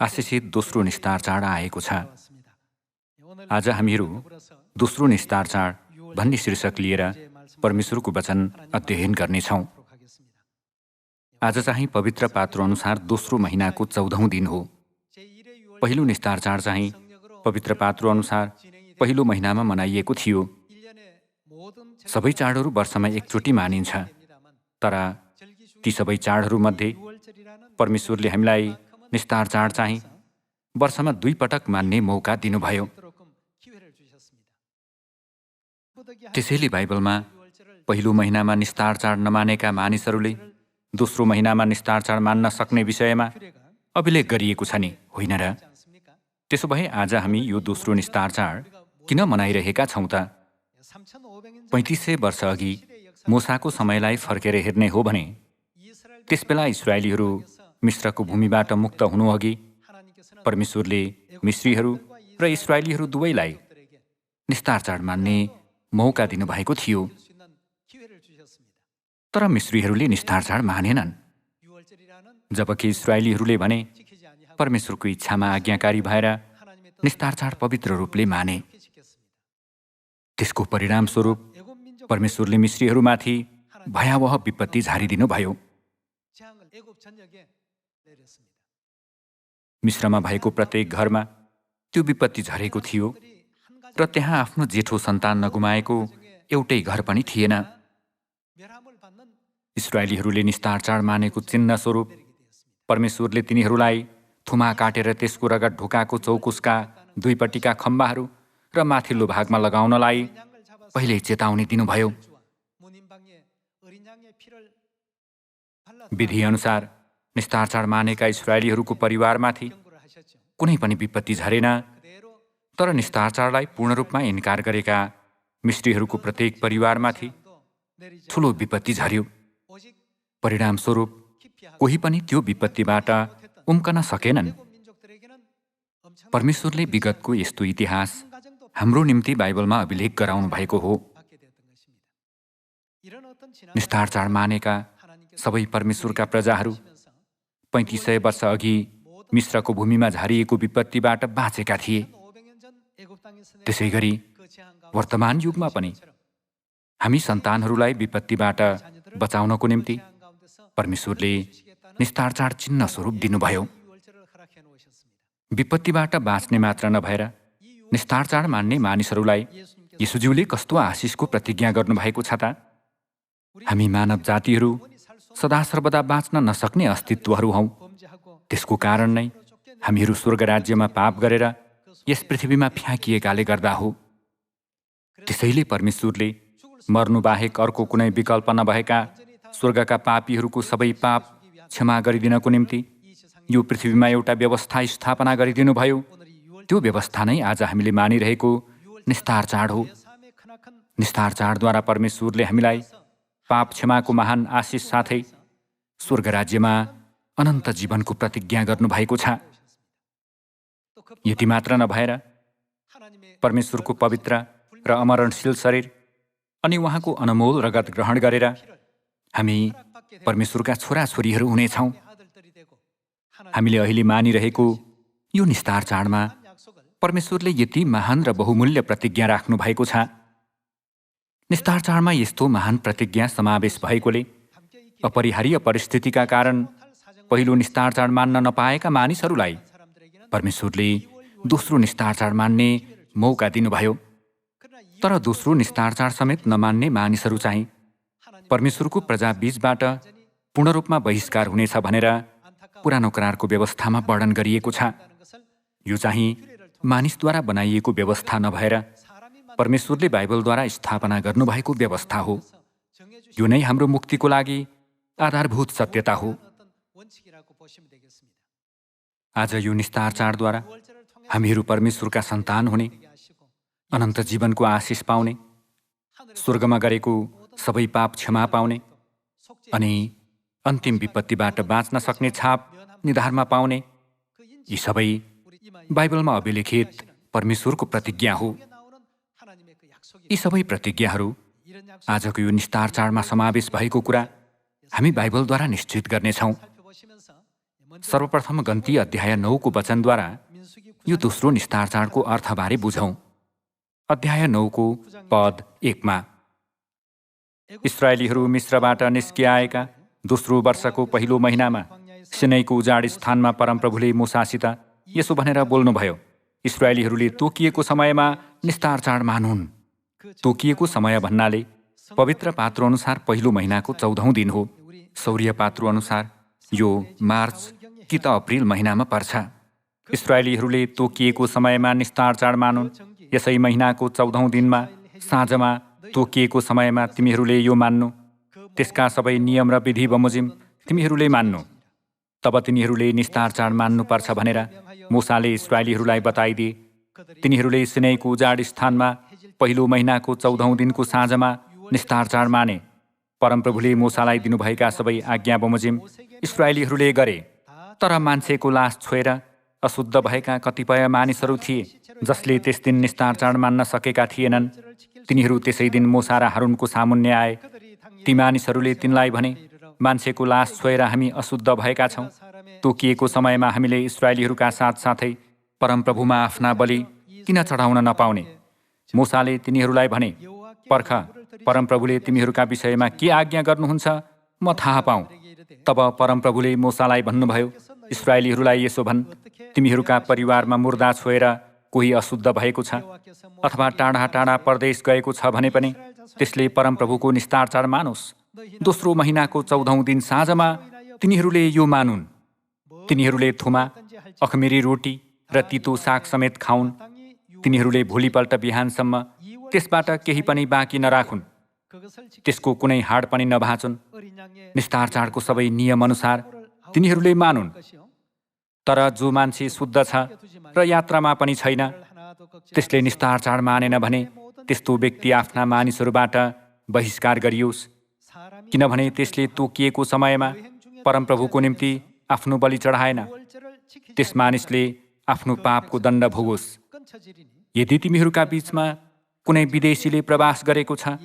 आशिषित दोस्रो निस्तार चाड आएको छ। आज हामीहरू दोस्रो निस्तार चाड भन्ने शीर्षक लिएर परमेश्वरको वचन अध्ययन गर्नेछौँ। आज चाहिँ पवित्र पात्र अनुसार दोस्रो महिनाको 14औं दिन हो। पहिलो निस्तार चाड चाहिँ पवित्र पात्र अनुसार पहिलो महिनामा मनाइएको थियो। सबै चाडहरू वर्षमा एकचोटि मानिन्छ, तर ती सबै चाडहरूमध्ये परमेश्वरले हामीलाई निस्तार चाड चाहिँ वर्षमा 2 पटक मान्ने मौका दिनुभयो। त्यसैले बाइबलमा पहिलो महिनामा निस्तार चाड नमानेका मानिसहरूले दोस्रो महिनामा निस्तार चाड मान्न सक्ने विषयमा अभिलेख गरिएको छ नि, होइन र? त्यसो भए आज हामी यो दोस्रो निस्तार चाड किन मनाइरहेका छौँ त? 3500 वर्ष अघि मूसाको समयलाई फर्केर हेर्ने हो भने त्यसबेला इस्राएलीहरू मिस्रको भूमिबाट मुक्त हुनुअघि परमेश्वरले मिस्रीहरू र इस्राएलीहरू दुवैलाई निस्तार चाड मान्ने मौका दिनुभएको थियो। तर मिस्रीहरूले निस्तार चाड मानेनन्, जबकि इस्राएलीहरूले भने परमेश्वरको इच्छामा आज्ञाकारी भएर निस्तार चाड पवित्र रूपले माने। त्यसको परिणामस्वरूप परमेश्वरले मिस्रीहरूमाथि भयावह विपत्ति झारिदिनुभयो। मिस्रमा भएको प्रत्येक घरमा त्यो विपत्ति झरेको थियो र त्यहाँ आफ्नो जेठो सन्तान नगुमाएको एउटै घर पनि थिएन। इस्राएलीहरूले निस्तार चाड मानेको चिन्ह स्वरूप परमेश्वरले तिनीहरूलाई थुमा काटेर त्यसको रगत ढोकाको चौकुसका दुईपट्टिका खम्बाहरू र माथिल्लो भागमा लगाउनलाई पहिल्यै चेतावनी दिनुभयो। विधिअनुसार निस्तार चाड मानेका इस्राएलीहरूको परिवारमाथि कुनै पनि विपत्ति झरेन, तर निस्तार चाडलाई पूर्ण रूपमा इन्कार गरेका मिस्रीहरूको प्रत्येक परिवारमाथि ठुलो विपत्ति झर्यो। परिणामस्वरूप कोही पनि त्यो विपत्तिबाट उम्कन सकेनन्। परमेश्वरले विगतको यस्तो इतिहास हाम्रो निम्ति बाइबलमा अभिलेख गराउनु भएको हो। निस्तार चाड मानेका सबै परमेश्वरका प्रजाहरू 3500 वर्ष अघि मिस्रको भूमिमा झारिएको विपत्तिबाट बाँचेका थिए। त्यसै गरी वर्तमान युगमा पनि हामी सन्तानहरूलाई विपत्तिबाट बचाउनको निम्ति परमेश्वरले निस्तार चाड चिन्ह स्वरूप दिनुभयो। विपत्तिबाट बाँच्ने मात्र नभएर निस्तार चाड मान्ने मानिसहरूलाई येशूज्यूले कस्तो आशिषको प्रतिज्ञा गर्नुभएको छ त? हामी मानव जातिहरू सदा सर्वदा बाँच्न नसक्ने अस्तित्वहरू हौँ। त्यसको कारण नै हामीहरू स्वर्ग राज्यमा पाप गरेर यस पृथ्वीमा फ्याँकिएकाले गर्दा हो। त्यसैले परमेश्वरले मर्नुबाहेक अर्को कुनै विकल्प नभएका स्वर्गका पापीहरूको सबै पाप क्षमा गरिदिनको निम्ति यो पृथ्वीमा एउटा व्यवस्था स्थापना गरिदिनुभयो। त्यो व्यवस्था नै आज हामीले मानिरहेको निस्तार चाड हो। निस्तार चाडद्वारा परमेश्वरले हामीलाई पाप क्षमाको महान आशिष साथै स्वर्ग राज्यमा अनन्त जीवनको प्रतिज्ञा गर्नुभएको छ। यति मात्र नभएर परमेश्वरको पवित्र र अमरणशील शरीर अनि उहाँको अनमोल रगत ग्रहण गरेर हामी परमेश्वरका छोराछोरीहरू हुनेछौँ। हामीले अहिले मानिरहेको यो निस्तार चाडमा परमेश्वरले यति महान र बहुमूल्य प्रतिज्ञा राख्नु भएको छ। निस्तार चाडमा यस्तो महान प्रतिज्ञा समावेश भएकोले अपरिहार्य परिस्थितिका कारण पहिलो निस्तार चाड मान्न नपाएका मानिसहरूलाई परमेश्वरले दोस्रो निस्तार चाड मान्ने मौका दिनुभयो। तर दोस्रो निस्तार चाड समेत नमान्ने मानिसहरू चाहिँ परमेश्वरको प्रजा बीचबाट पूर्ण रूपमा बहिष्कार हुनेछ भनेर पुरानो करारको व्यवस्थामा वर्णन गरिएको छ। यो चाहिँ मानिसद्वारा बनाइएको व्यवस्था नभएर परमेश्वरले बाइबलद्वारा स्थापना गर्नुभएको व्यवस्था हो। यो नै हाम्रो मुक्तिको लागि आधारभूत सत्यता हो। आज यो निस्तार चाडद्वारा हामीहरू परमेश्वरका सन्तान हुने, अनन्त जीवनको आशिष पाउने, स्वर्गमा गरेको सबै पाप क्षमा पाउने अनि अन्तिम विपत्तिबाट बाँच्न सक्ने छाप निधारमा पाउने, यी सबै बाइबलमा अभिलेखित परमेश्वरको प्रतिज्ञा हो। यी सबै प्रतिज्ञाहरू आजको यो निस्तार चाडमा समावेश भएको कुरा हामी बाइबलद्वारा निश्चित गर्नेछौँ। सर्वप्रथम गन्ती अध्याय 9 को वचनद्वारा यो दोस्रो निस्तार चाडको अर्थबारे बुझौँ। अध्याय 9 को पद 1 मा इस्राएलीहरू मिस्रबाट निस्किआएका दोस्रो वर्षको पहिलो महिनामा सिनैको उजाड स्थानमा परमप्रभुले मूसासित यसो भनेर बोल्नुभयो, इस्राएलीहरूले तोकिएको समयमा निस्तार चाड मानुन्। तोकिएको समय भन्नाले पवित्र पात्रो अनुसार पहिलो महिनाको 14औं दिन हो। सौर्य पात्रो अनुसार यो मार्च कि त अप्रिल महिनामा पर्छ। इस्राएलीहरूले तोकिएको समयमा निस्तार चाड मानुन्। यसै महिनाको 14औं दिनमा साँझमा तोकिएको समयमा तिमीहरूले यो मान्नु। त्यसका सबै नियम र विधि बमोजिम तिमीहरूले मान्नु। तब तिनीहरूले निस्तार चाड मान्नुपर्छ भनेर मूसाले इस्राएलीहरूलाई बताइदिए। तिनीहरूले सिनैको उजाड स्थानमा पहिलो महिनाको 14औं दिनको साँझमा निस्तार चाड माने। परमप्रभुले मूसालाई दिनुभएका सबै आज्ञा बमोजिम इस्राएलीहरूले गरे। तर मान्छेको लास छोएर अशुद्ध भएका कतिपय मानिसहरू थिए, जसले त्यस दिन निस्तार चाड मान्न सकेका थिएनन्। तिनीहरू त्यसै दिन मूसा र हारूनको सामुन्ने आए। ती मानिसहरूले तिनलाई भने, मान्छेको लास छोएर हामी अशुद्ध भएका छौँ। तोकिएको समयमा हामीले इस्राएलीहरूका साथसाथै परमप्रभुमा आफ्ना बलि किन चढाउन नपाउने? मूसाले तिनीहरूलाई भने, पर्ख, परमप्रभुले तिमीहरूका विषयमा के आज्ञा गर्नुहुन्छ म थाहा पाऊँ। तब परमप्रभुले मूसालाई भन्नुभयो, इस्राएलीहरूलाई यसो भन्, तिमीहरूका परिवारमा मुर्दा छोएर कोही अशुद्ध भएको छ अथवा टाढा टाढा परदेश गएको छ भने पनि त्यसले परमप्रभुको निस्तार चाड मानोस्। दोस्रो महिनाको 14औं दिन साँझमा तिनीहरूले यो मानुन्। तिनीहरूले थुमा, अखमेरी रोटी र तितो साग समेत खाउन्। तिनीहरूले भोलिपल्ट बिहानसम्म त्यसबाट केही पनि बाँकी नराखुन्। त्यसको कुनै हाड पनि नभाँचुन्। निस्तार चाडको सबै नियम अनुसार तिनीहरूले मानुन्। तर जो मान्छे शुद्ध छ र यात्रामा पनि छैन, त्यसले निस्तार चाड मानेन भने त्यस्तो व्यक्ति आफ्ना मानिसहरूबाट बहिष्कार गरियोस्, किनभने त्यसले तोकिएको समयमा परमप्रभुको निम्ति आफ्नो बलि चढाएन। त्यस मानिसले आफ्नो पापको दण्ड भोगोस्। यदि तिमीहरूका बीचमा कुनै विदेशीले प्रवास गरेको छ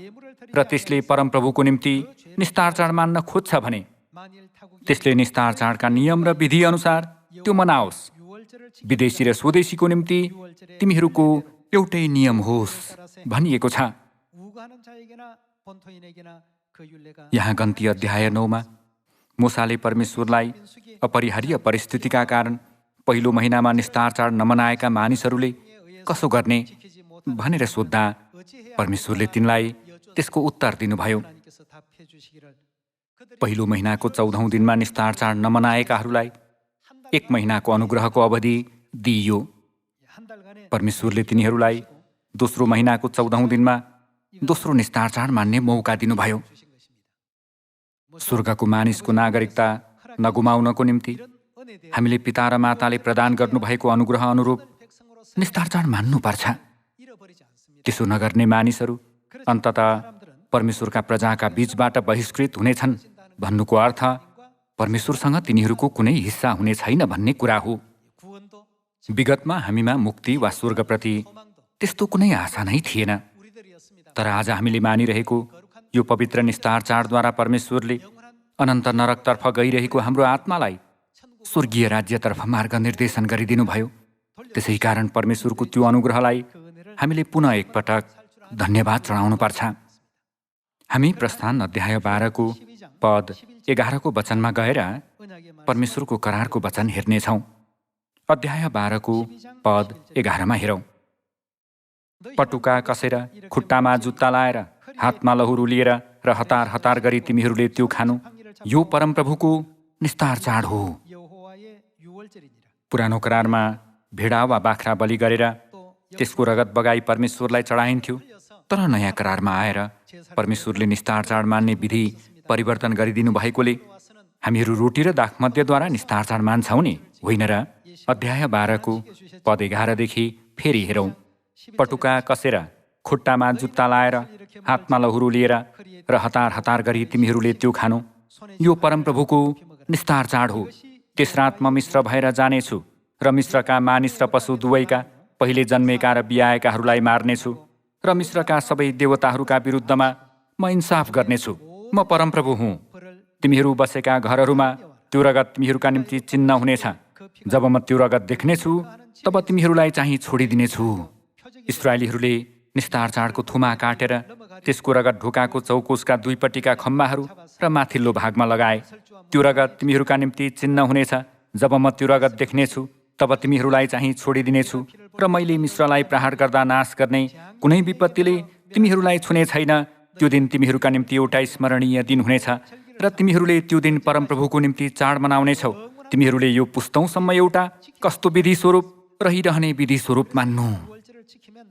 र त्यसले परमप्रभुको निम्ति निस्तार चाड मान्न खोज्छ भने त्यसले निस्तार चाडका नियम र विधि अनुसार त्यो मनाओस्। विदेशी र स्वदेशीको निम्ति तिमीहरूको एउटै नियम होस् भनिएको छ। यहाँ गन्ती अध्याय 9 मा मूसाले परमेश्वरलाई अपरिहार्य परिस्थितिका कारण पहिलो महिनामा निस्तार चाड नमनाएका मानिसहरूले कसो गर्ने भनेर सोद्धा परमेश्वरले तिनलाई त्यसको उत्तर दिनुभयो। पहिलो महिनाको 14औं दिनमा निस्तार चाड नमनाएकाहरूलाई 1 महिनाको अनुग्रहको अवधि दिइयो। परमेश्वरले तिनीहरूलाई दोस्रो महिनाको 14औं दिनमा दोस्रो निस्तार चाड मान्ने मौका दिनुभयो। स्वर्गको मानिसको नागरिकता नगुमाउनको निम्ति हामीले पिता र माताले प्रदान गर्नुभएको अनुग्रह अनुरूप निस्तार चाड मान्नुपर्छ। त्यसो नगर्ने मानिसहरू अन्ततः परमेश्वरका प्रजाका बीचबाट बहिष्कृत हुनेछन् भन्नुको अर्थ परमेश्वरसँग तिनीहरूको कुनै हिस्सा हुने छैन भन्ने कुरा हो। विगतमा हामीमा मुक्ति वा स्वर्गप्रति त्यस्तो कुनै आशा नै थिएन। तर आज हामीले मानिरहेको यो पवित्र निस्तार चाडद्वारा परमेश्वरले अनन्त नरकतर्फ गइरहेको हाम्रो आत्मालाई स्वर्गीय राज्यतर्फ मार्ग निर्देशन गरिदिनुभयो। त्यसै कारण परमेश्वरको त्यो अनुग्रहलाई हामीले पुनः एकपटक धन्यवाद चढाउनुपर्छ। हामी प्रस्थान अध्याय 12 को पद 11 को वचनमा गएर परमेश्वरको करारको वचन हेर्नेछौँ। अध्याय 12 को पद 11 मा हेरौँ। पटुका कसेर, खुट्टामा जुत्ता लाएर, हातमा लहुरो लिएर र हतार हतार गरी तिमीहरूले त्यो खानु, यो परमप्रभुको निस्तार चाड हो। पुरानो करारमा भेडा वा बाख्रा बलि गरेर त्यसको रगत बगाई परमेश्वरलाई चढाइन्थ्यो। तर नयाँ करारमा आएर परमेश्वरले निस्तार चाड मान्ने विधि परिवर्तन गरिदिनु भएकोले हामीहरू रोटी र दाखमध्यद्वारा निस्तार चाड मान्छौँ नि, होइन र? अध्याय 12 को पद 11 देखि फेरि हेरौँ। पटुका कसेर, खुट्टामा जुत्ता लाएर, हातमा लहुरो लिएर र हतार हतार गरी तिमीहरूले त्यो खानु, यो परमप्रभुको निस्तार चाड हो। त्यस रात म मिश्र भएर जानेछु र मिश्रका मानिस र पशु दुवैका पहिले जन्मेका र बियाएकाहरूलाई मार्नेछु र मिश्रका सबै देवताहरूका विरुद्धमा म इन्साफ गर्नेछु। म परमप्रभु हुँ। तिमीहरू बसेका घरहरूमा त्यो रगत तिमीहरूका निम्ति चिन्ह हुनेछ। जब म त्यो रगत देख्नेछु तब तिमीहरूलाई चाहिँ छोडिदिनेछु। इस्राएलीहरूले निस्तार चाडको थुमा काटेर त्यसको रगत ढोकाको चौकोसका दुईपट्टिका खम्बाहरू र माथिल्लो भागमा लगाए। त्यो रगत तिमीहरूका निम्ति चिन्ह हुनेछ। जब म त्यो रगत देख्नेछु तब तिमीहरूलाई चाहिँ छोडिदिनेछु र मैले मिश्रलाई प्रहार गर्दा नाश गर्ने कुनै विपत्तिले तिमीहरूलाई छुने छैन। त्यो दिन तिमीहरूका निम्ति एउटा स्मरणीय दिन हुनेछ र तिमीहरूले त्यो दिन परमप्रभुको निम्ति चाड मनाउनेछौ। तिमीहरूले यो पुस्तौँसम्म एउटा कस्तो विधि स्वरूप रहिरहने विधि स्वरूप मान्नु।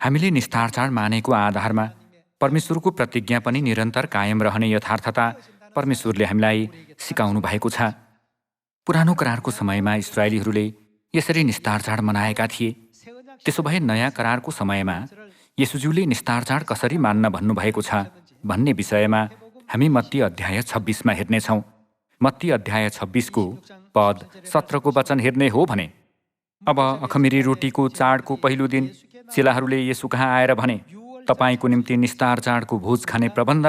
हामीले निस्तार चाड मानेको आधारमा परमेश्वरको प्रतिज्ञा पनि निरन्तर कायम रहने यथार्थता परमेश्वरले हामीलाई सिकाउनु भएको छ। पुरानो करारको समयमा इस्राएलीहरूले यसरी निस्तार चाड मनाएका थिए। त्यसो भए नयाँ करारको समयमा येशूज्यूले निस्तार चाड कसरी मान्न भन्नुभएको छ भन्ने विषयमा हामी मत्ती अध्याय 26मा हेर्नेछौँ। मत्ती अध्याय 26को पद 17को वचन हेर्ने हो भने, अब अखमिरी रोटीको चाडको पहिलो दिन चेलाहरूले येशू कहाँ आएर भने, तपाईको निम्ति निस्तार चाडको भोज खाने प्रबन्ध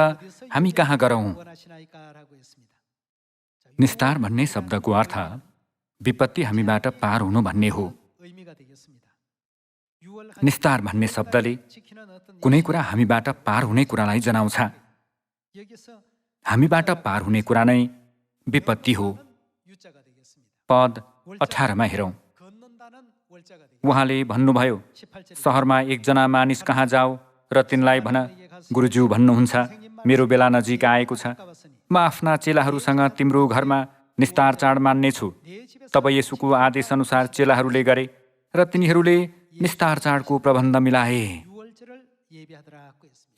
हामी कहाँ गरौँ? निस्तार भन्ने शब्दको अर्थ विपत्ति हामीबाट पार हुनु भन्ने हो। निस्तार भन्ने शब्दले कुनै कुरा हामीबाट पार हुने कुरालाई जनाउँछ। हामीबाट पार हुने कुरा नै विपत्ति हो। पद 18मा हेरौँ। उहाँले भन्नुभयो, सहरमा एकजना मानिस कहाँ जाऊ र तिनलाई भन, गुरुज्यू भन्नुहुन्छ, मेरो बेला नजिक आएको छ। म आफ्ना चेलाहरूसँग तिम्रो घरमा निस्तार चाड मान्नेछु। तब येशूको आदेशअनुसार चेलाहरूले गरे र तिनीहरूले निस्तार चाडको प्रबन्ध मिलाए।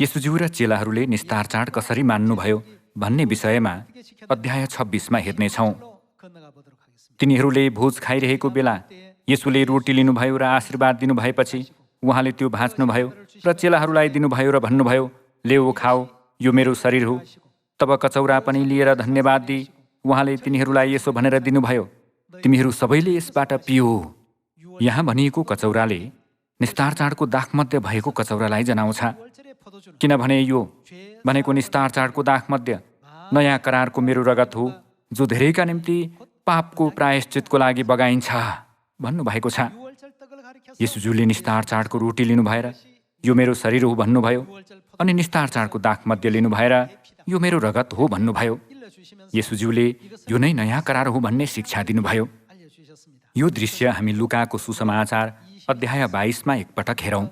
येशूज्यू र चेलाहरूले निस्तार चाड कसरी मान्नुभयो भन्ने विषयमा अध्याय 26मा हेर्नेछौँ। तिनीहरूले भोज खाइरहेको बेला येशूले रोटी लिनुभयो र आशीर्वाद दिनुभएपछि उहाँले त्यो भाँच्नुभयो र चेलाहरूलाई दिनुभयो र भन्नुभयो, लेऊ खाऊ, यो मेरो शरीर हो। तब कचौरा पनि लिएर धन्यवाद दिई उहाँले तिनीहरूलाई यसो भनेर दिनुभयो, तिमीहरू सबैले यसबाट पियो। यहाँ भनिएको कचौराले निस्तार चाडको दाखमध्य भएको कचौरालाई जनाउँछ। किनभने यो भनेको निस्तार चाडको दाखमध्य नयाँ करारको मेरो रगत हो, जो धेरैका निम्ति पापको प्रायश्चितको लागि बगाइन्छ भन्नुभएको छ। येशूज्यूले निस्तार चाडको रोटी लिनु भएर यो मेरो शरीर हो भन्नुभयो अनि निस्तार चाडको दाखमध्य लिनु भएर यो मेरो रगत हो भन्नुभयो। येशूज्यूले यो नै नयाँ करार हो भन्ने शिक्षा दिनुभयो। यो दृश्य हामी लुकाको सुसमाचार अध्याय 22मा एकपटक हेरौँ।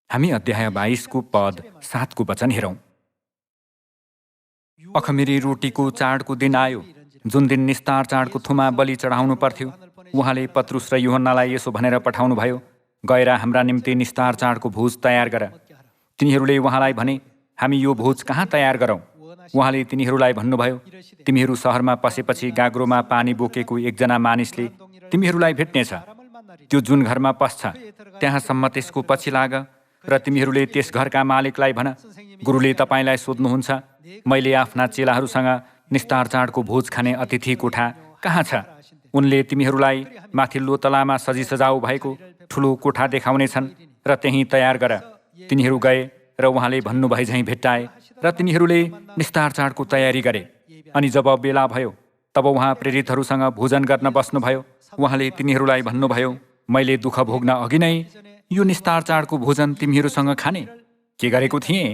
हामी अध्याय 22को पद 7को वचन हेरौँ। अखमिरी रोटीको चाडको दिन आयो, जुन दिन निस्तार चाडको थुमा बलि चढाउनु पर्थ्यो। उहाँले पत्रुस र यूहन्नालाई यसो भनेर पठाउनुभयो, गएर हाम्रा निम्ति निस्तार चाडको भोज तयार गर। तिनीहरूले उहाँलाई भने, हामी यो भोज कहाँ तयार गरौँ? उहाँले तिनीहरूलाई भन्नुभयो, तिमीहरू सहरमा पसेपछि गाग्रोमा पानी बोकेको एकजना मानिसले तिमीहरूलाई भेट्नेछ। त्यो जुन घरमा पस्छ त्यहाँसम्म त्यसको पछि लाग र तिमीहरूले त्यस घरका मालिकलाई भन, गुरुले तपाईँलाई सोध्नुहुन्छ, मैले आफ्ना चेलाहरूसँग निस्तार चाडको भोज खाने अतिथि कोठा कहाँ छ? उनले तिमीहरूलाई माथिल्लो तलामा सजिसजाउ भएको ठुलो कोठा देखाउनेछन् र त्यहीँ तयार गर। तिनीहरू गए र उहाँले भन्नुभए झैँ भेट्टाए र तिनीहरूले निस्तार चाडको तयारी गरे। अनि जब बेला भयो तब उहाँ प्रेरितहरूसँग भोजन गर्न बस्नुभयो। उहाँले तिनीहरूलाई भन्नुभयो, मैले दुःख भोग्न अघि नै यो निस्तार चाडको भोजन तिमीहरूसँग खाने के गरेको थिएँ?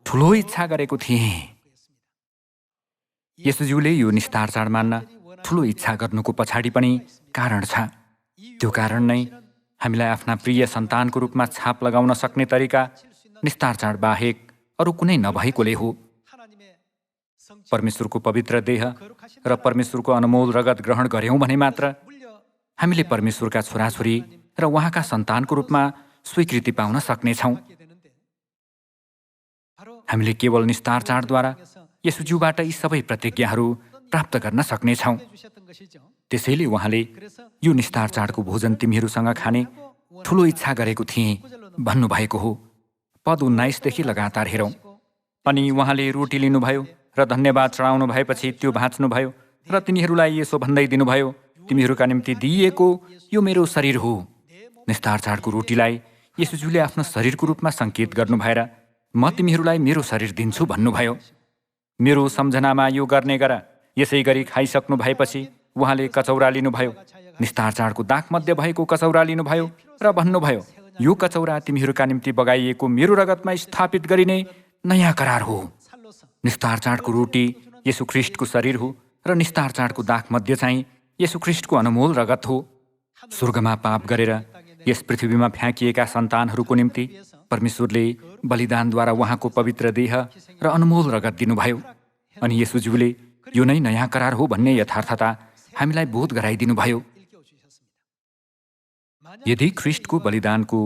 ठुलो इच्छा गरेको थिएँ। येशूज्यूले यो निस्तार चाड मान्न ठुलो इच्छा गर्नुको पछाडि पनि कारण छ। त्यो कारण नै हामीलाई आफ्ना प्रिय सन्तानको रूपमा छाप लगाउन सक्ने तरिका निस्तार चाड बाहेक अरू कुनै नभएकोले हो। परमेश्वरको पवित्र देह र परमेश्वरको अनमोल रगत ग्रहण गर्यौँ भने मात्र हामीले परमेश्वरका छोराछोरी र उहाँका सन्तानको रूपमा स्वीकृति पाउन सक्नेछौँ। हामीले केवल निस्तार चाडद्वारा येशूज्यूबाट यी सबै प्रतिज्ञाहरू प्राप्त गर्न सक्नेछौँ। त्यसैले उहाँले यो निस्तार चाडको भोजन तिमीहरूसँग खाने ठुलो इच्छा गरेको थिएँ भन्नुभएको हो। पद 19देखि लगातार हेरौँ। अनि उहाँले रोटी लिनुभयो र धन्यवाद चढाउनु भएपछि त्यो भाँच्नुभयो र तिनीहरूलाई यसो भन्दै दिनुभयो, तिमीहरूका निम्ति दिइएको यो मेरो शरीर हो। निस्तार चाडको रोटीलाई येशूज्यूले आफ्नो शरीरको रूपमा सङ्केत गर्नु भएर म तिमीहरूलाई मेरो शरीर दिन्छु भन्नुभयो। मेरो सम्झनामा यो गर्ने गर, यसै गरी खाइसक्नु भएपछि उहाँले कचौरा लिनुभयो, निस्तार चाडको दागमध्ये भएको कचौरा लिनुभयो र भन्नुभयो, यो कचौरा तिमीहरूका निम्ति बगाइएको मेरो रगतमा स्थापित गरिने नयाँ करार हो। निस्तार चाडको रोटी येशू ख्रीष्टको शरीर हो र निस्तार चाडको दागमध्ये चाहिँ येशू ख्रीष्टको अनमोल रगत हो। स्वर्गमा पाप गरेर यस पृथ्वीमा फ्याँकिएका सन्तानहरूको निम्ति परमेश्वरले बलिदानद्वारा उहाँको पवित्र देह र अनमोल रगत दिनुभयो। अनि येशूज्यूले यो नै नयाँ करार हो भन्ने यथार्थता हामीलाई बोध गराइदिनुभयो। यदि ख्रीष्टको बलिदानको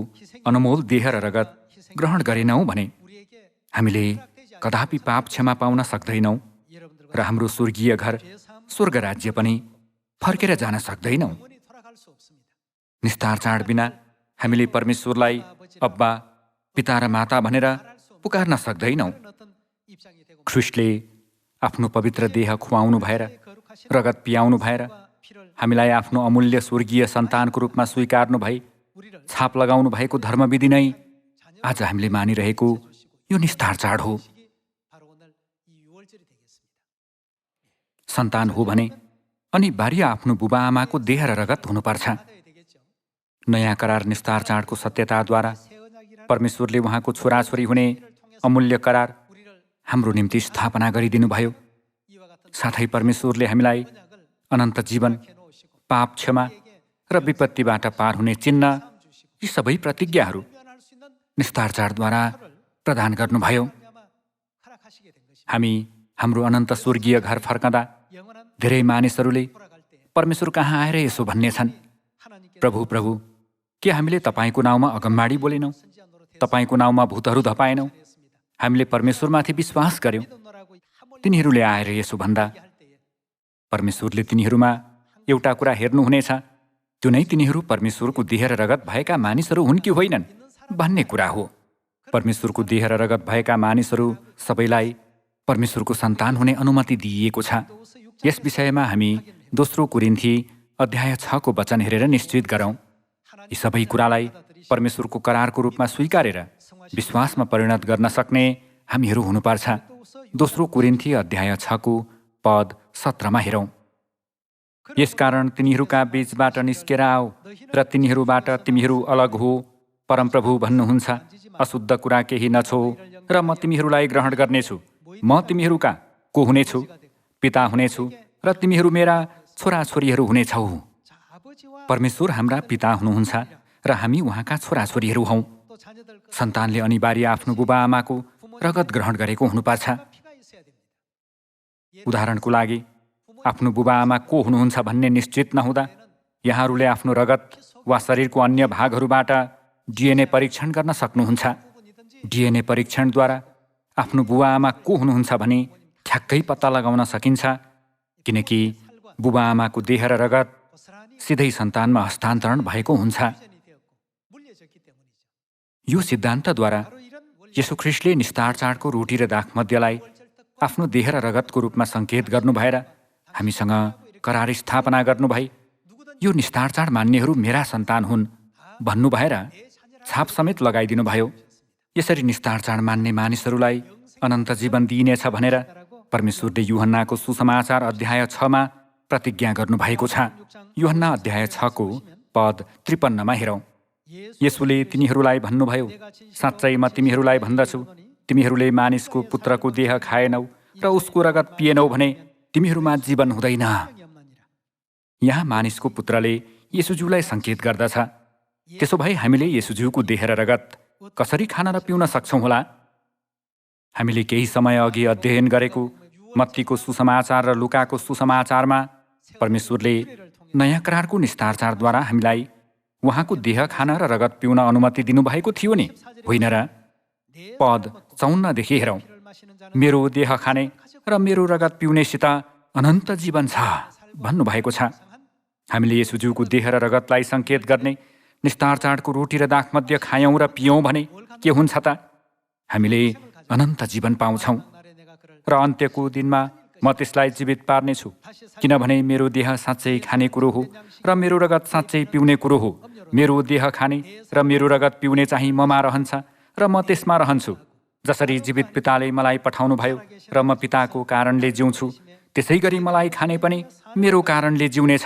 अनमोल देह र रगत ग्रहण गरेनौँ भने हामीले कदापि पाप क्षमा पाउन सक्दैनौँ र हाम्रो स्वर्गीय घर स्वर्ग राज्य पनि फर्केर जान सक्दैनौँ। निस्तार चाड बिना हामीले परमेश्वरलाई अब्बा, पिता र माता भनेर पुकार्न सक्दैनौँ। ख्रीष्टले आफ्नो पवित्र देह खुवाउनु भएर, रगत पियाउनु भएर, हामीलाई आफ्नो अमूल्य स्वर्गीय सन्तानको रूपमा स्वीकार्नु भई छाप लगाउनु भएको धर्मविधि नै आज हामीले मानिरहेको यो निस्तार चाड हो। सन्तान हो भने अनिवार्य आफ्नो बुबा आमाको देह र रगत हुनुपर्छ। नयाँ करार निस्तार चाडको सत्यताद्वारा परमेश्वरले उहाँको छोराछोरी हुने अमूल्य करार हाम्रो निम्ति स्थापना गरिदिनुभयो। साथै परमेश्वरले हामीलाई अनन्त जीवन, पाप क्षमा र विपत्तिबाट पार हुने चिन्ह, यी सबै प्रतिज्ञाहरू निस्तार चाडद्वारा प्रदान गर्नुभयो। हामी हाम्रो अनन्त स्वर्गीय घर फर्कँदा धेरै मानिसहरूले परमेश्वर कहाँ आएर यसो भन्नेछन्, प्रभु प्रभु, के हामीले तपाईँको नाउँमा अगमबाडी बोलेनौँ, तपाईँको नाउँमा भूतहरू धपाएनौँ, हामीले परमेश्वरमाथि विश्वास गर्यौँ। तिनीहरूले आएर यसो भन्दा परमेश्वरले तिनीहरूमा एउटा कुरा हेर्नुहुनेछ, त्यो नै तिनीहरू परमेश्वरको देह र रगत भएका मानिसहरू हुन् कि होइनन् भन्ने कुरा हो। परमेश्वरको देह र रगत भएका मानिसहरू सबैलाई परमेश्वरको सन्तान हुने अनुमति दिइएको छ। यस विषयमा हामी दोस्रो कोरिन्थी अध्याय 6 को वचन हेरेर निश्चित गरौँ। यी सबै कुरालाई परमेश्वरको करारको रूपमा स्वीकारेर विश्वासमा परिणत गर्न सक्ने हामीहरू हुनुपर्छ। दोस्रो कोरिन्थी अध्याय 6 को पद 17 हेरौँ। यसकारण तिनीहरूका बीचबाट निस्केर आऊ र तिनीहरूबाट तिमीहरू अलग हो। परमप्रभु भन्नुहुन्छ, अशुद्ध कुरा केही नछो र म तिमीहरूलाई ग्रहण गर्नेछु। म तिमीहरूका को हुनेछु, पिता हुनेछु र तिमीहरू मेरा छोराछोरीहरू हुनेछौ। परमेश्वर हाम्रा पिता हुनुहुन्छ र हामी उहाँका छोराछोरीहरू हौँ। सन्तानले अनिवार्य आफ्नो बुबा आमाको रगत ग्रहण गरेको हुनुपर्छ। उदाहरणको लागि आफ्नो बुबा आमा को हुनुहुन्छ भन्ने निश्चित नहुँदा यहाँहरूले आफ्नो रगत वा शरीरको अन्य भागहरूबाट डिएनए परीक्षण गर्न सक्नुहुन्छ। डिएनए परीक्षणद्वारा आफ्नो बुबा आमा को हुनुहुन्छ भने ठ्याक्कै पत्ता लगाउन सकिन्छ, किनकि बुबा आमाको देह र रगत सिधै सन्तानमा हस्तान्तरण भएको हुन्छ। यो सिद्धान्तद्वारा येशू ख्रीष्टले निस्तार चाडको रोटी र दाखमध्यलाई आफ्नो देह र रगतको रूपमा सङ्केत गर्नु भएर हामीसँग करार स्थापना गर्नु भई यो निस्तार चाड मान्नेहरू मेरा सन्तान हुन् भन्नु भएर छाप समेत लगाइदिनु भयो। यसरी निस्तार चाड मान्ने मानिसहरूलाई अनन्त जीवन दिइनेछ भनेर परमेश्वरले यूहन्नाको सुसमाचार अध्याय 6 प्रतिज्ञा गर्नुभएको छ। यूहन्ना अध्याय 6 को पद 53 हेरौँ। येशूले तिनीहरूलाई भन्नुभयो, साँच्चै म तिमीहरूलाई भन्दछु, तिमीहरूले मानिसको पुत्रको देह खाएनौ र उसको रगत पिएनौ भने तिमीहरूमा जीवन हुँदैन। यहाँ मानिसको पुत्रले येशूज्यूलाई सङ्केत गर्दछ। त्यसो भए हामीले येशूज्यूको देह र रगत कसरी खान र पिउन सक्छौँ होला? हामीले केही समय अघि अध्ययन गरेको मत्तीको सुसमाचार र लुकाको सुसमाचारमा परमेश्वरले नयाँ करारको निस्तार चाडद्वारा हामीलाई उहाँको देह खान र रगत पिउन अनुमति दिनुभएको थियो नि, होइन र? पद 54 देखि हेरौँ। मेरो देह खाने र मेरो रगत पिउनेसित अनन्त जीवन छ भन्नुभएको छ। हामीले येशूज्यूको देह र रगतलाई सङ्केत गर्ने निस्तार चाडको रोटी र दाखमध्य खायौँ र पियौँ भने के हुन्छ त? हामीले अनन्त जीवन पाउँछौँ र अन्त्यको दिनमा म त्यसलाई जीवित पार्नेछु, किनभने मेरो देह साँच्चै खाने कुरो हो र मेरो रगत साँच्चै पिउने कुरो हो। मेरो देह खाने र मेरो रगत पिउने चाहिँ ममा रहन्छ र म त्यसमा रहन्छु। जसरी जीवित पिताले मलाई पठाउनु भयो र म पिताको कारणले जिउँछु, त्यसै गरी मलाई खाने पनि मेरो कारणले जिउनेछ।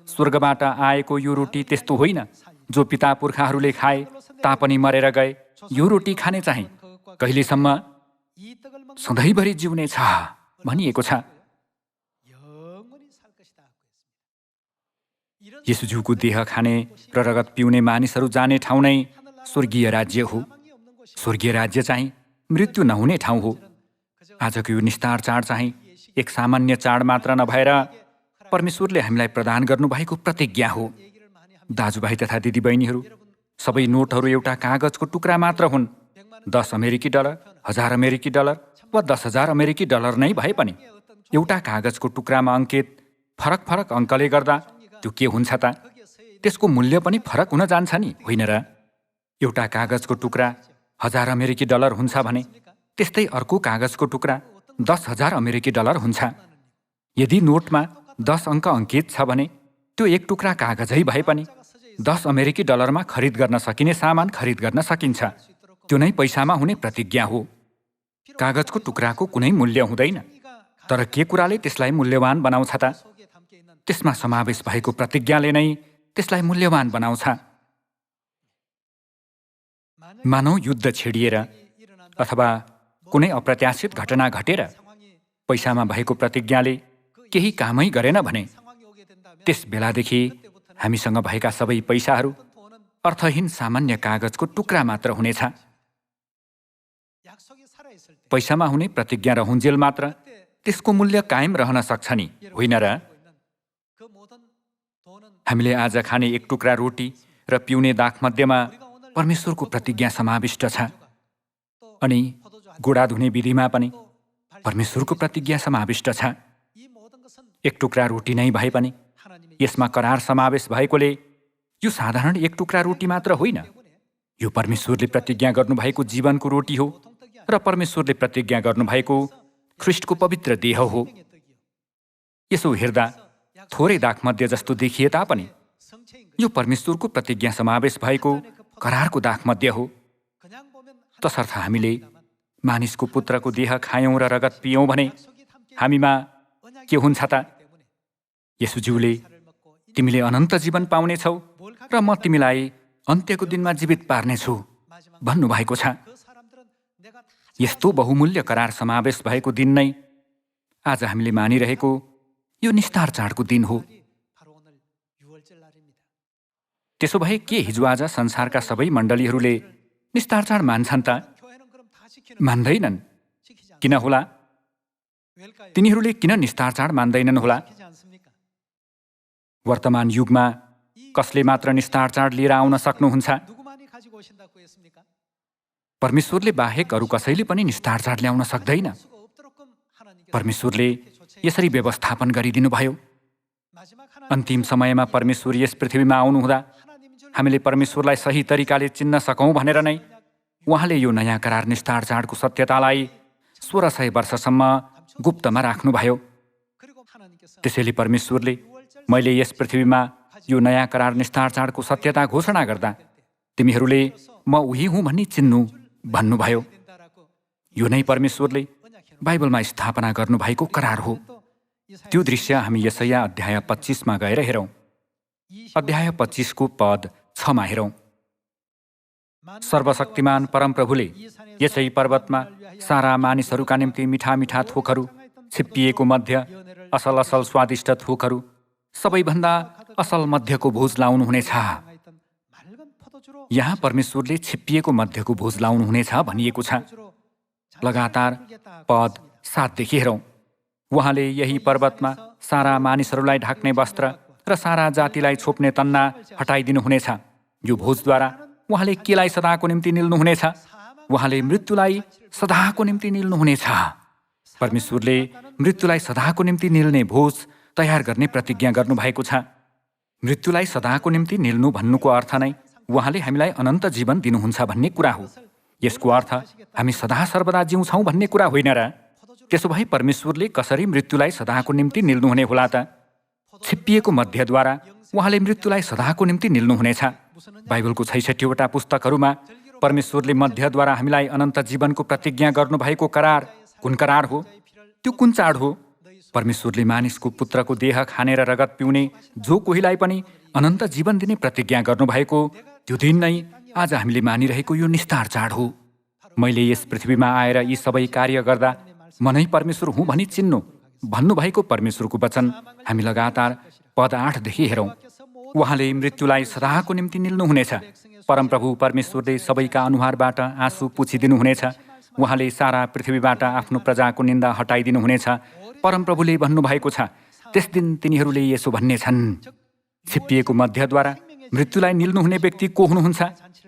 स्वर्गबाट आएको यो रोटी त्यस्तो होइन जो पिता पुर्खाहरूले खाए तापनि मरेर गए। यो रोटी खाने चाहिँ कहिलेसम्म सधैँभरि जिउनेछ भनिएको छ। येशूज्यूको देह खाने र रगत पिउने मानिसहरू जाने ठाउँ नै स्वर्गीय राज्य हो। स्वर्गीय राज्य चाहिँ मृत्यु नहुने ठाउँ हो। आजको यो निस्तार चाड चाहिँ एक सामान्य चाड मात्र नभएर परमेश्वरले हामीलाई प्रदान गर्नुभएको प्रतिज्ञा हो। दाजुभाइ तथा दिदीबहिनीहरू, सबै नोटहरू एउटा कागजको टुक्रा मात्र हुन्। 10 अमेरिकी डलर, 1000 अमेरिकी डलर वा 10,000 अमेरिकी डलर नै भए पनि एउटा कागजको टुक्रामा अङ्कित फरक फरक अङ्कले गर्दा त्यो के हुन्छ त? त्यसको मूल्य पनि फरक हुन जान्छ नि, होइन र? एउटा कागजको टुक्रा 1000 अमेरिकी डलर हुन्छ भने त्यस्तै अर्को कागजको टुक्रा 10,000 अमेरिकी डलर हुन्छ। यदि नोटमा 10 अङ्क अङ्कित छ भने त्यो एक टुक्रा कागजै भए पनि 10 अमेरिकी डलरमा खरिद गर्न सकिने सामान खरिद गर्न सकिन्छ। त्यो नै पैसामा हुने प्रतिज्ञा हो। कागजको टुक्राको कुनै मूल्य हुँदैन, तर के कुराले त्यसलाई मूल्यवान बनाउँछ त? त्यसमा समावेश भएको प्रतिज्ञाले नै त्यसलाई मूल्यवान बनाउँछ। मानौ युद्ध छेडिएर अथवा कुनै अप्रत्याशित घटना घटेर पैसामा भएको प्रतिज्ञाले केही कामै गरेन भने त्यस बेलादेखि हामीसँग भएका सबै पैसाहरू अर्थहीन सामान्य कागजको टुक्रा मात्र हुनेछ। पैसामा हुने प्रतिज्ञा रहुन्जेल मात्र त्यसको मूल्य कायम रहन सक्छ नि, होइन र? हामीले आज खाने एक टुक्रा रोटी र पिउने दाखमध्येमा परमेश्वरको प्रतिज्ञा समाविष्ट छ। अनि गोडा धुने विधिमा पनि परमेश्वरको प्रतिज्ञा समाविष्ट छ। एक टुक्रा रोटी नै भए पनि यसमा करार समावेश भएकोले यो साधारण एक टुक्रा रोटी मात्र होइन, यो परमेश्वरले प्रतिज्ञा गर्नुभएको जीवनको रोटी हो र परमेश्वरले प्रतिज्ञा गर्नुभएको ख्रीष्टको पवित्र देह हो। यसो हेर्दा थोरै दाखमध्य जस्तो देखिए तापनि यो परमेश्वरको प्रतिज्ञा समावेश भएको करारको दाखमध्य हो। तसर्थ हामीले मानिसको पुत्रको देह खायौँ र रगत पियौँ भने हामीमा के हुन्छ त? येशूज्यूले तिमीले अनन्त जीवन पाउनेछौ र म तिमीलाई अन्त्यको दिनमा जीवित पार्नेछु भन्नुभएको छ। यस्तो बहुमूल्य करार समावेश भएको दिन नै आज हामीले मानिरहेको यो निस्तार चाडको दिन हो। त्यसो भए के हिजो आज संसारका सबै मण्डलीहरूले निस्तार चाड मान्छन् त? मान्दैनन्। किन होला? तिनीहरूले किन निस्तार चाड मान्दैनन् होला? वर्तमान युगमा कसले मात्र निस्तार चाड लिएर आउन सक्नुहुन्छ? परमेश्वरले बाहेक अरू कसैले पनि निस्तार चाड ल्याउन सक्दैन। परमेश्वरले यसरी व्यवस्थापन गरिदिनुभयो। अन्तिम समयमा परमेश्वर यस पृथ्वीमा आउनुहुँदा हामीले परमेश्वरलाई सही तरिकाले चिन्न सकौँ भनेर नै उहाँले यो नयाँ करार निस्तार चाडको सत्यतालाई 1600 वर्षसम्म गुप्तमा राख्नुभयो। त्यसैले परमेश्वरले मैले यस पृथ्वीमा यो नयाँ करार निस्तार चाडको सत्यता घोषणा गर्दा तिमीहरूले म उही हुँ भनी चिन्नु भन्नुभयो। यो नै परमेश्वरले बाइबलमा स्थापना गर्नुभएको करार हो। त्यो दृश्य हामी यशाया अध्याय 25 मा गएर हेरौँ। अध्याय 25 को पद 6 मा हेरौँ। सर्वशक्तिमान परमप्रभुले यसै पर्वतमा सारा मानिसहरूका निम्ति मिठा मिठा थोकहरू, छिप्पिएको मध्य, असल असल स्वादिष्ट थोकहरू, सबैभन्दा असल मध्यको भोज लाउनुहुनेछ। यहाँ परमेश्वरले छिप्पिएको मध्यको भोज लाउनुहुनेछ भनिएको छ। लगातार पद 7 देखि हेरौँ। उहाँले यही पर्वतमा सारा मानिसहरूलाई ढाक्ने वस्त्र र सारा जातिलाई छोप्ने तन्ना हटाइदिनुहुनेछ। यो भोजद्वारा उहाँले केलाई सदाको निम्ति निल्नुहुनेछ? उहाँले मृत्युलाई सदाको निम्ति निल्नुहुनेछ। परमेश्वरले मृत्युलाई सदाको निम्ति निल्ने भोज तयार गर्ने प्रतिज्ञा गर्नुभएको छ। मृत्युलाई सदाको निम्ति निल्नु भन्नुको अर्थ नै उहाँले हामीलाई अनन्त जीवन दिनुहुन्छ भन्ने कुरा हो। यसको अर्थ हामी सदा सर्वदा जिउँछौँ भन्ने कुरा होइन र? त्यसो भए परमेश्वरले कसरी मृत्युलाई सदाको निम्ति निल्नुहुने होला त? छिप्पिएको मध्यद्वारा उहाँले मृत्युलाई सदाको निम्ति निल्नुहुनेछ। बाइबलको 66 वटा पुस्तकहरूमा परमेश्वरले मध्यद्वारा हामीलाई अनन्त जीवनको प्रतिज्ञा गर्नुभएको करार कुन करार हो? त्यो कुन चाड हो? परमेश्वरले मानिसको पुत्रको देह खानेर रगत पिउने जो कोहीलाई पनि अनन्त जीवन दिने प्रतिज्ञा गर्नुभएको त्यो दिन नै आज हामीले मानिरहेको यो निस्तार चाड हो। मैले यस पृथ्वीमा आएर यी सबै कार्य गर्दा म नै परमेश्वर हुँ भनी चिन्नु भन्नुभएको परमेश्वरको वचन हामी लगातार पद 8 देखि हेरौँ। उहाँले मृत्युलाई सदाको निम्ति निल्नुहुनेछ। परमप्रभु परमेश्वरले सबैका अनुहारबाट आँसु पुछिदिनुहुनेछ। उहाँले सारा पृथ्वीबाट आफ्नो प्रजाको निन्दा हटाइदिनुहुनेछ। परमप्रभुले भन्नुभएको छ, त्यस दिन तिनीहरूले यसो भन्नेछन्, छिप्पिएको मध्यद्वारा मृत्युलाई निल्नुहुने व्यक्ति को हुनुहुन्छ?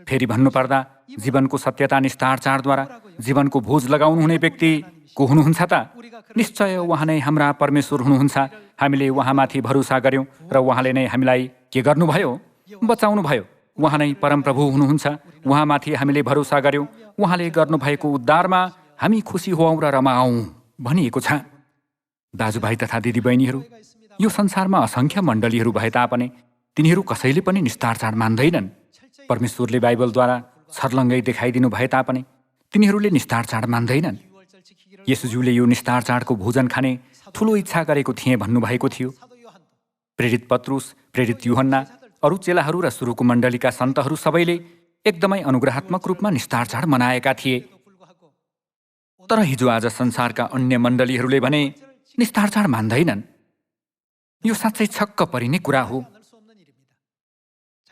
फेरि भन्नुपर्दा जीवनको सत्यता निस्तार चाडद्वारा जीवनको भोज लगाउनुहुने व्यक्ति को हुनुहुन्छ त? निश्चय उहाँ नै हाम्रा परमेश्वर हुनुहुन्छ। हामीले उहाँमाथि भरोसा गर्यौँ र उहाँले नै हामीलाई के गर्नुभयो? बचाउनुभयो। उहाँ नै परमप्रभु हुनुहुन्छ। उहाँमाथि हामीले भरोसा गर्यौँ। उहाँले गर्नुभएको उद्धारमा हामी खुसी होऊँ र रमाऊँ भनिएको छ। दाजुभाइ तथा दिदीबहिनीहरू, यो संसारमा असङ्ख्य मण्डलीहरू भए तापनि तिनीहरू कसैले पनि निस्तार चाड मान्दैनन्। परमेश्वरले बाइबलद्वारा छर्लङ्गै देखाइदिनु भए तापनि तिनीहरूले निस्तार चाड मान्दैनन्। येशूज्यूले यो निस्तार चाडको भोजन खाने ठुलो इच्छा गरेको थिए भन्नुभएको थियो। प्रेरित पत्रुस, प्रेरित यूहन्ना, अरू चेलाहरू र सुरुको मण्डलीका सन्तहरू सबैले एकदमै अनुग्रहात्मक रूपमा निस्तार चाड मनाएका थिए। तर हिजो आज संसारका अन्य मण्डलीहरूले भने निस्तार चाड मान्दैनन्। यो साँच्चै छक्क परिने कुरा हो।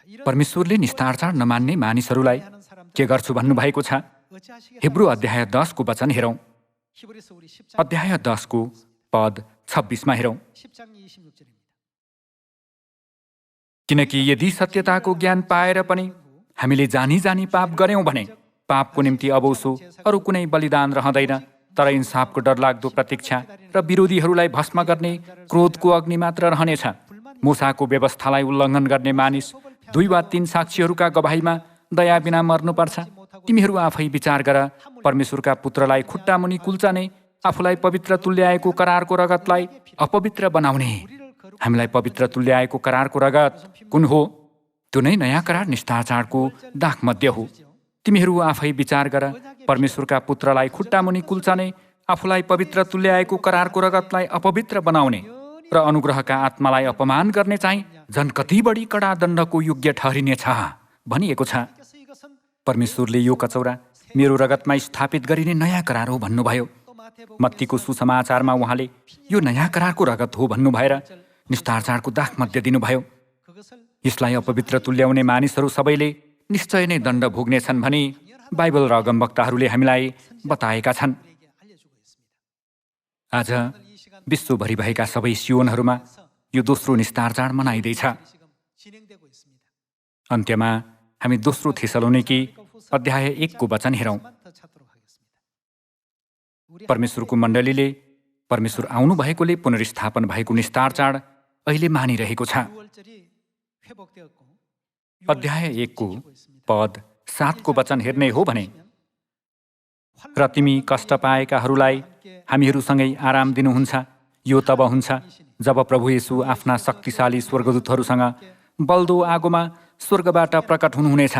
परमेश्वरले निस्तार चाड नमान्ने मानिसहरूलाई के गर्छु भन्नुभएको छ? हिब्रू अध्याय 10 को वचन हेरौँ। अध्याय 10 को पद 26 मा हेरौँ। किनकि यदि सत्यताको ज्ञान पाएर पनि हामीले जानी जानी पाप गर्यौं भने पापको निम्ति अबोसो अरू कुनै बलिदान रहँदैन, तर इन्साफको डरलाग्दो प्रतीक्षा र विरोधीहरूलाई भस्म गर्ने क्रोधको अग्नि मात्र रहनेछ। मूसाको व्यवस्थालाई उल्लङ्घन गर्ने मानिस 2 वा 3 साक्षीहरूका गवाहीमा दया बिना मर्नुपर्छ। तिमीहरू आफै विचार गर। परमेश्वरका पुत्रलाई खुट्टामुनि कुल्चाने, आफूलाई पवित्र तुल्याएको करारको रगतलाई अपवित्र बनाउने। हामीलाई पवित्र तुल्याएको करारको रगत कुन हो? त्यो नै नयाँ करार निस्तार चाडको दाखमध्य हो। तिमीहरू आफै विचार गर। परमेश्वरका पुत्रलाई खुट्टामुनि कुल्चाने, आफूलाई पवित्र तुल्याएको करारको रगतलाई अपवित्र बनाउने र अनुग्रहका आत्मालाई अपमान गर्ने चाहिँ झन् कति बढी कडा दण्डको योग्य ठहरिनेछ भनिएको छ। परमेश्वरले यो कचौरा मेरो रगतमा स्थापित गरिने नयाँ करार हो भन्नुभयो। मत्तीको सुसमाचारमा उहाँले यो नयाँ करारको रगत हो भन्नुभएर निस्तार चाडको दाखमध्य दिनुभयो। यसलाई अपवित्र तुल्याउने मानिसहरू सबैले निश्चय नै दण्ड भोग्नेछन् भनी बाइबल र अगमवक्ताहरूले हामीलाई बताएका छन्। आज विश्वभरि भएका सबै सियोनहरूमा यो दोस्रो निस्तार चाड मनाइँदैछ। अन्त्यमा हामी दोस्रो थेसलोनिकी अध्याय 1 को वचन हेरौँ। परमेश्वरको मण्डलीले परमेश्वर आउनु भएकोले पुनर्स्थापन भएको निस्तार चाड अहिले मानिरहेको छ। अध्याय 1 को पद 7 को वचन हेर्ने हो भने, र तिमी कष्ट पाएकाहरूलाई हामीहरूसँगै आराम दिनुहुन्छ। यो तब हुन्छ जब प्रभु येशू आफ्ना शक्तिशाली स्वर्गदूतहरूसँग बल्दो आगोमा स्वर्गबाट प्रकट हुनुहुनेछ।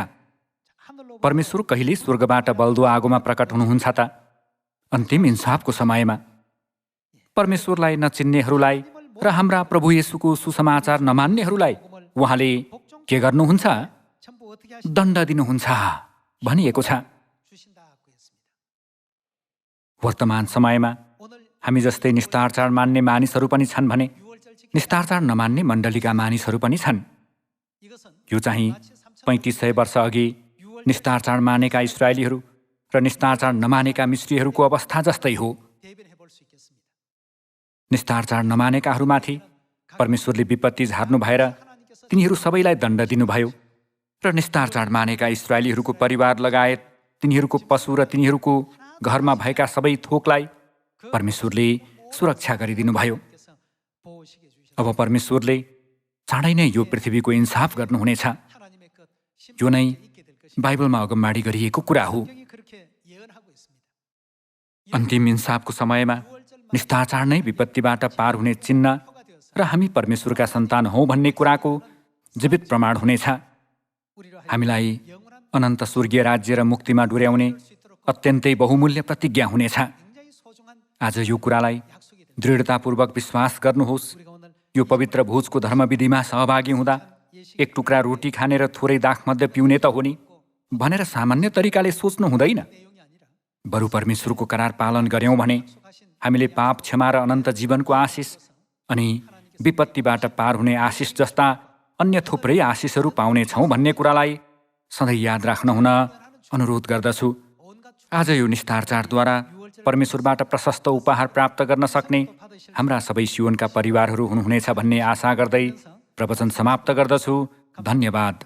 परमेश्वर कहिले स्वर्गबाट बल्दो आगोमा प्रकट हुनुहुन्छ त? अन्तिम इन्साफको समयमा। परमेश्वरलाई नचिन्नेहरूलाई र हाम्रा प्रभु येशूको सुसमाचार नमान्नेहरूलाई उहाँले के गर्नुहुन्छ? दण्ड दिनुहुन्छ भनिएको छ। वर्तमान समयमा हामी जस्तै निस्तार चाड मान्ने मानिसहरू पनि छन् भने निस्तार चाड नमान्ने मण्डलीका मानिसहरू पनि छन्। यो चाहिँ 3500 वर्ष अघि निस्तार चाड मानेका इस्राएलीहरू र निस्तार चाड नमानेका मिश्रीहरूको अवस्था जस्तै हो। निस्तार चाड नमानेकाहरूमाथि परमेश्वरले विपत्ति झार्नु भएर तिनीहरू सबैलाई दण्ड दिनुभयो र निस्तार चाड मानेका इस्राएलीहरूको परिवार लगायत तिनीहरूको पशु र तिनीहरूको घरमा भएका सबै थोकलाई परमेश्वरले सुरक्षा गरिदिनुभयो। अब परमेश्वरले चाँडै नै यो पृथ्वीको इन्साफ गर्नुहुनेछ। यो नै बाइबलमा अगमवाणी गरिएको कुरा हो। अन्तिम इन्साफको समयमा निस्तार चाड नै विपत्तिबाट पार हुने चिन्ह र हामी परमेश्वरका सन्तान हौँ भन्ने कुराको जीवित प्रमाण हुनेछ। हामीलाई अनन्त स्वर्गीय राज्य र मुक्तिमा डोर्याउने अत्यन्तै बहुमूल्य प्रतिज्ञा हुनेछ। आज यो कुरालाई दृढतापूर्वक विश्वास गर्नुहोस्, यो पवित्र भोजको धर्मविधिमा सहभागी हुँदा एक टुक्रा रोटी खाने र थोरै दाखमध्य पिउने त हो नि भनेर सामान्य तरिकाले सोच्नु हुँदैन। बरु परमेश्वरको करार पालन गर्यौँ भने हामीले पाप क्षमा र अनन्त जीवनको आशिष अनि विपत्तिबाट पार हुने आशिष जस्ता अन्य थुप्रै आशिषहरू पाउनेछौँ भन्ने कुरालाई सधैँ याद राख्न हुन अनुरोध गर्दछु। आज यो निस्तार चाडद्वारा परमेश्वरबाट प्रशस्त उपहार प्राप्त गर्न सक्ने हाम्रा सबै सियोनका परिवारहरू हुनुहुनेछ भन्ने आशा गर्दै प्रवचन समाप्त गर्दछु। धन्यवाद।